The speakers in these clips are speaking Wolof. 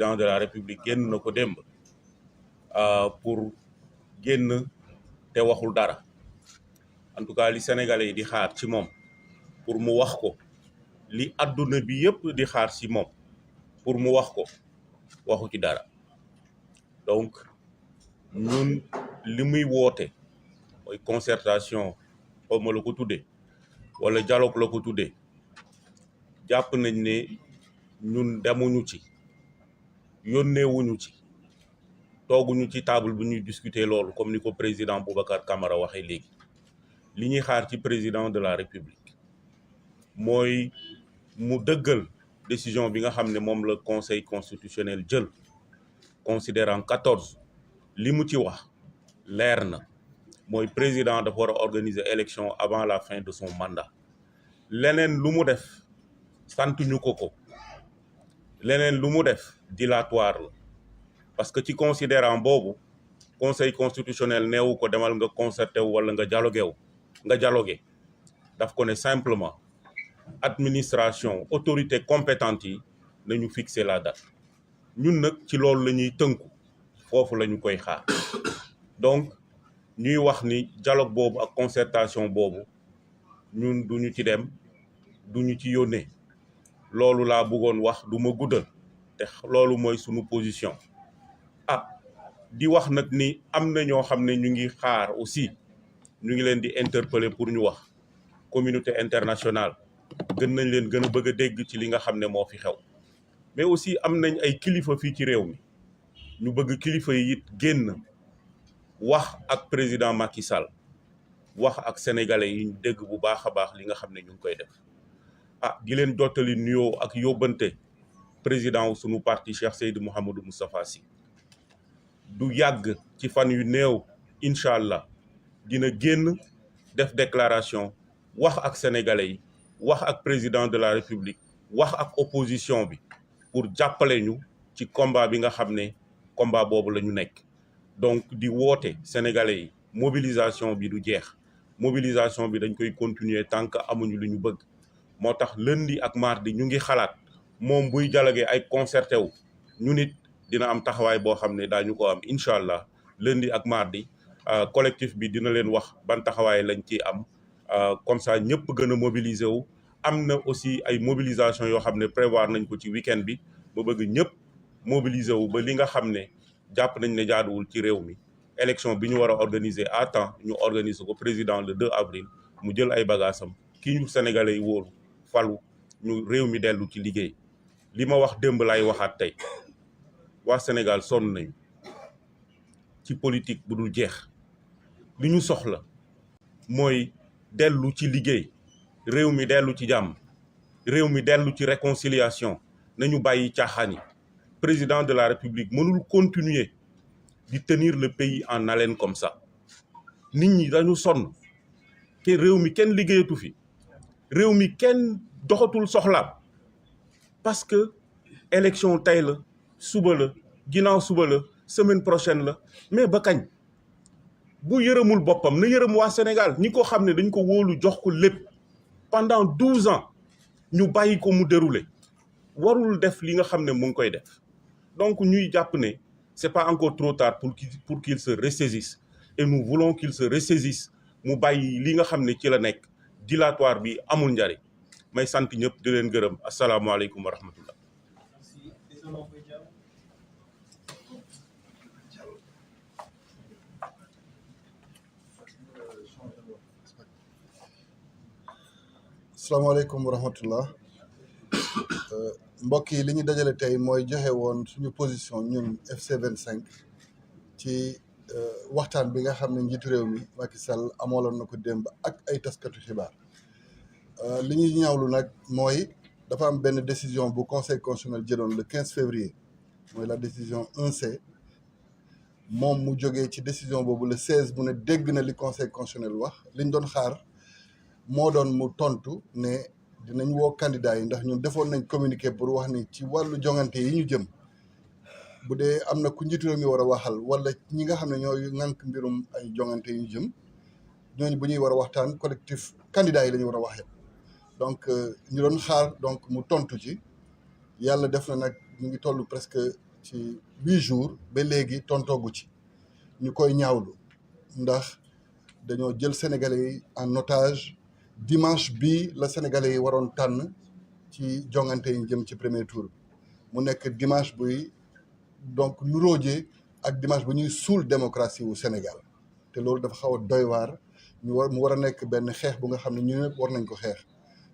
président de la république génn na ko démb pour génn te waxul dara en tout cas li sénégalais yi di xaar ci moom pour mu wax ko li adduna bi yëpp di xaar ci moom pour mu wax ko waxu ci dara donc ñun li muy woote mooy concertation xawma la ko tuddee wala dialogue la ko tuddee jàpp nañ ne ñun demuñu ci yónneewuñu ci tooguñu ci table bu ñuy discuter loolu comme ni ko président Boubacar Camara waxee léegi li ñuy xaar ci président de la république mooy mu dëggal décision bi nga xam ne moom la conseil constitutionnel jël considérant 14 li mu ci wax leer na mooy président dafa war a organiser élection avant la fin de son mandat leneen lu mu def santuñu ko leneen lu mu def dilatoire la parce que ci considérant boobu conseil constitutionnel neewu ko demal nga concerté wu wala nga dialogué daf ko ne simplement administration autorité compétente yi nañu fixer la date ñun nag ci loolu la ñuy tënku foofu la ñu koy xaar donc ñuy wax ni dialogue boobu ak concertation boobu ñun duñu ci dem duñu ci yónnee loolu laa bëggoon wax du ma guddal te loolu mooy sunu position di wax nag ni am na ñoo xam ne ñu ngi xaar aussi ñu ngi leen di interpeller pour ñu wax communauté internationale gën nañ leen gën a bëgg a dégg ci li nga xam ne moo fi xew mais aussi am nañ ay kilifa fii ci réew mi ñu bëgg kilifa yi it génn wax ak président Macky Sall wax ak sénégalais yi ñu dégg bu baax a baax li nga xam ne ñu ngi koy def di leen jottali nuyoo ak yóbbante président wu sunu parti Cheikh Seydou Mouhamadou Moustapha Sy du yàgg ci fan yu néew incha allah dina génn def déclaration wax ak sénégalais yi wax ak président de la république wax ak opposition bi pour jàppale ñu ci combat bi nga xam ne combat boobu la ñu nekk donc di woote sénégalais yi mobilisation bi du jeex mobilisation bi dañ koy continuer tant que amuñu lu ñu bëgg moo tax lundi ak mardi ñu ngi xalaat moom buy dialogué ay concerté wu ñu nit dina am taxawaay boo xam ne daañu ko am incha allah lundi ak mardi collectif bi dina leen wax ban taxawaay lañ ciy am comme ça ñëpp gën a mobiliser wu. am na aussi ay mobilisation yoo xam ne prévoir nañ ko ci week-end bi ba bëgg ñëpp mobiliser wu ba li nga xam ne jàpp nañ ne jaaduwul ci réew mi élection bi ñu war a organiser à temps ñu organiser ko président le 2 avril mu jël ay bagaasam kii ñu sénégalais yi wóolu falu ñu réew mi dellu ci liggéey li ma wax démb lay waxaat tey waa Sénégal sonn nañu ci politique bu dul jeex li ñu soxla mooy dellu ci liggéey réew mi dellu ci jàmm réew mi dellu ci réconciliation nañu bàyyi caaxaan yi président de la république mënul continuer di tenir le pays en haleine comme ça nit ñi dañu sonn te réew mi kenn liggéeyatu fi réew mi kenn doxatul soxlaam parce que élection tey la suba la ginnaaw suba la semaine prochaine la mais ba kañ bu yërëmul boppam na yërëm waa Sénégal ñi ko xam ne dañ ko wóolu jox ko lépp pendant 12 ans ñu bàyyi ko mu dérouler warul def li nga xam ne mu ngi koy def donc ñuy jàpp ne c'est pas encore trop tard pour qu'il se ressaisisse et nous voulons qu'il se ressaisisse mu bàyyi li nga xam ne ci la nekk dilatoire bi amul njariñ may sant ñëpp di leen gërëm asalaamaaleykum wa rahmatullah. asalaamaaleykum wa rahmatullah mbokk yi li ñu dajale tey mooy joxe woon suñu position ñun FC 25 ci waxtaan bi nga xam ne njiitu réew mi Macky Sall amooloon na ko démb ak ay taskatu xibaar li ñuy ñaawlu nag mooy dafa am benn décision bu conseil constitutionnel jëloon le 15 février mooy la décision 1C moom mu jógee ci décision boobu le 16 mu ne dégg na li conseil constitutionnel wax liñ doon xaar moo doon mu tontu ne dinañ woo candidat yi ndax ñun defoon nañ communiqué pour wax ni ci wàllu jongante yi ñu jëm bu dee am na ku njiitu réew mi war a waxal wala ñi nga xam ne ñooy ŋànk mbirum ay jongante yi ñu jëm ñooñu bu ñuy war a waxtaan collectif candidat yi la ñu war a waxee donc ñu doon xaar donc mu tontu ci yàlla def na nag ñu ngi toll presque ci 8 jours ba léegi tontoogu ci ñu koy ñaawlu ndax dañoo jël sénégalais yi en otage dimanche bii la sénégalais yi waroon tànn ci jongante yi jëm ci premier tour mu nekk dimanche buy donc nuróojee ak dimanche bu ñuy suul démocratie wu Sénégal te loolu dafa xaw a doy waar mu war a nekk benn xeex bu nga xam ne ñu ñëpp war nañ ko xeex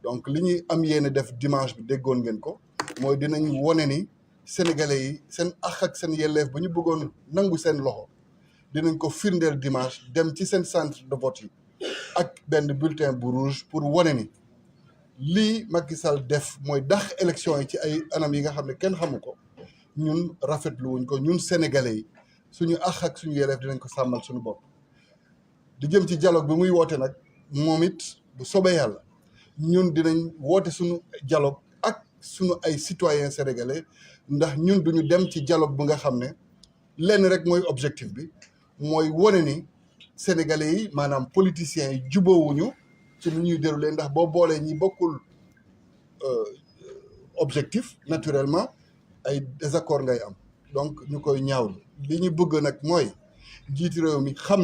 donc li ñuy am yéene def dimanche bi déggoon ngeen ko mooy dinañ wone ni sénégalais yi seen àq ak seen yelleef bu ñu bëggoon nangu seen loxo dinañ ko firndeel dimanche dem ci seen centre de vote yi ak benn bulletin bu rouge pour wone ni lii Macky Sall def mooy dax élection yi ci ay anam yi nga xam ne kenn xamu ko ñun rafetlu wuñ ko ñun sénégalais yi suñu àq ak suñu yelleef dinañ ko sàmmal suñu bopp. di jëm ci dialogue bi muy woote nag moom it bu soobee yàlla ñun dinañ woote suñu dialogue ak suñu ay citoyens sénégalais ndax ñun duñu dem ci dialogue bu nga xam ne lenn rek mooy objectif bi mooy wone ni sénégalais yi maanaam politiciens yi jubóowuñu ci lu ñuy déroulé ndax boo boolee ñi bokkul objectif naturellement ay désaccord ngay am donc ñu koy ñaawlu li ñu bëgg nag mooy jiitu réew mi xam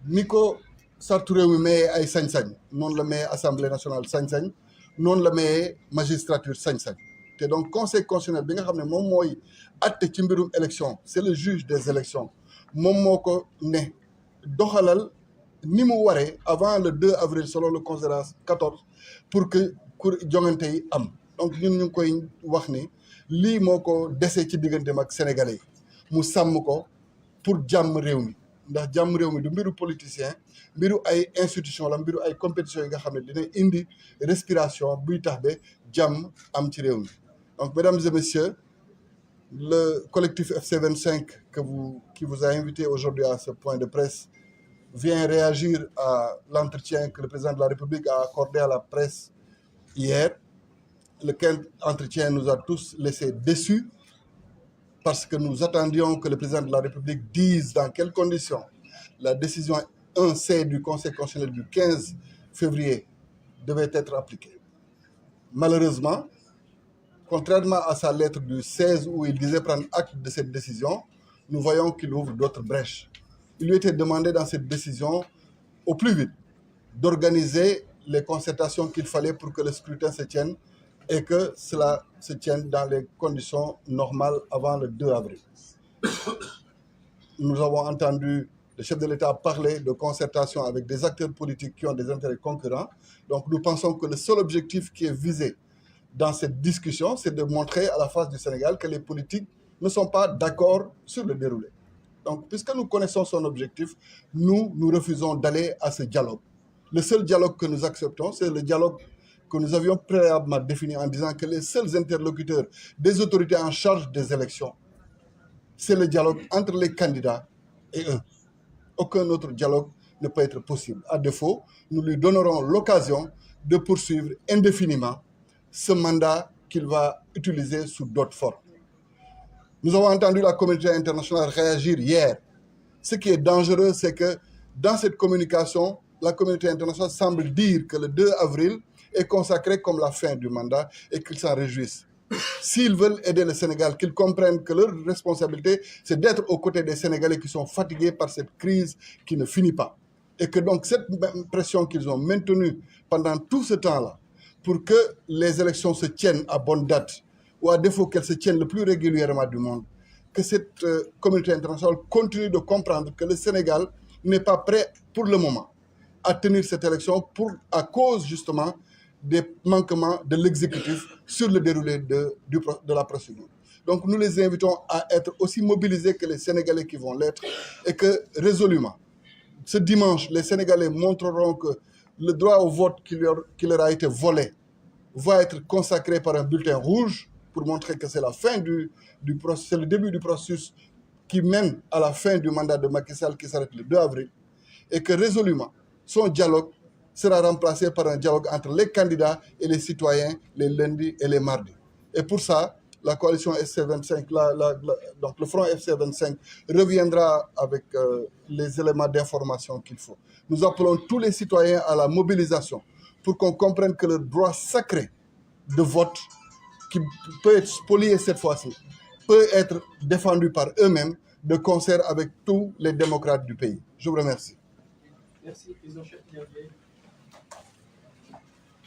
ni ko sartu réew mi mayee ay sañ-sañ noonu la mayee assemblée nationale sañ-sañ noonu la mayee magistrature sañ-sañ te donc conseil constitutionnel bi nga xam ne moom mooy atte ci mbirum élection c'est le juge des élections moom moo ko ne doxalal ni mu waree avant le 2 avril selon le considérant 14 pour que jongante yi am donc ñun ñu ngi koy wax ni lii moo ko desee ci digganteem ak sénégalais yi mu sàmm ko pour jàmm réew mi ndax jàmm réew mi du mbiru politicien mbiru ay institution la mbiru ay compétition yi nga xam ne dina indi respiration buy tax ba jàmm am ci réew mi donc mesdames et messieurs le collectif FC25 qui vous a invité aujourd'hui à ce point de presse vient réagir à l'entretien que le président de la République a accordé à la presse hier, lequel entretien nous a tous laissés déçus parce que nous attendions que le président de la République dise dans quelles conditions la décision 1C du Conseil constitutionnel du 15 février devait être appliquée. Malheureusement, contrairement à sa lettre du 16 où il disait prendre acte de cette décision, nous voyons qu'il ouvre d'autres brèches. Il lui était demandé dans cette décision, au plus vite, d'organiser les concertations qu'il fallait pour que le scrutin se tienne et que cela se tienne dans les conditions normales avant le 2 avril. Nous avons entendu le chef de l'État parler de concertation avec des acteurs politiques qui ont des intérêts concurrents. Donc nous pensons que le seul objectif qui est visé dans cette discussion, c'est de montrer à la face du Sénégal que les politiques ne sont pas d'accord sur le déroulé. Donc, puisque nous connaissons son objectif, nous refusons d'aller à ce dialogue. Le seul dialogue que nous acceptons, c'est le dialogue que nous avions préalablement défini en disant que les seuls interlocuteurs des autorités en charge des élections, c'est le dialogue entre les candidats et eux. Aucun autre dialogue ne peut être possible. À défaut, nous lui donnerons l'occasion de poursuivre indéfiniment ce mandat qu'il va utiliser sous d'autres formes. Nous avons entendu la communauté internationale réagir hier. Ce qui est dangereux, c'est que dans cette communication, la communauté internationale semble dire que le 2 avril est consacré comme la fin du mandat et qu'ils s'en réjouissent. S'ils veulent aider le Sénégal, qu'ils comprennent que leur responsabilité, c'est d'être aux côtés des Sénégalais qui sont fatigués par cette crise qui ne finit pas. Et que donc cette pression qu'ils ont maintenue pendant tout ce temps-là, pour que les élections se tiennent à bonne date, ou à défaut qu'elles se tiennent le plus régulièrement du monde, que cette communauté internationale continue de comprendre que le Sénégal n'est pas prêt pour le moment à tenir cette élection à cause justement des manquements de l'exécutif sur le déroulé de la procédure. Donc nous les invitons à être aussi mobilisés que les Sénégalais qui vont l'être et que résolument, ce dimanche, les Sénégalais montreront que le droit au vote qui leur a été volé va être consacré par un bulletin rouge pour montrer que c'est la fin c'est le début du processus qui mène à la fin du mandat de Macky Sall qui s'arrête le 2 avril et que résolument, son dialogue sera remplacé par un dialogue entre les candidats et les citoyens les lundis et les mardis. Et pour ça, la coalition FC25, donc le front FC25 reviendra avec les éléments d'information qu'il faut. Nous appelons tous les citoyens à la mobilisation pour qu'on comprenne que le droit sacré de vote qui peut être spolié cette fois-ci, peut être défendu par eux-mêmes de concert avec tous les démocrates du pays. Je vous remercie. Merci, président Cheikh Tidiane Dièye.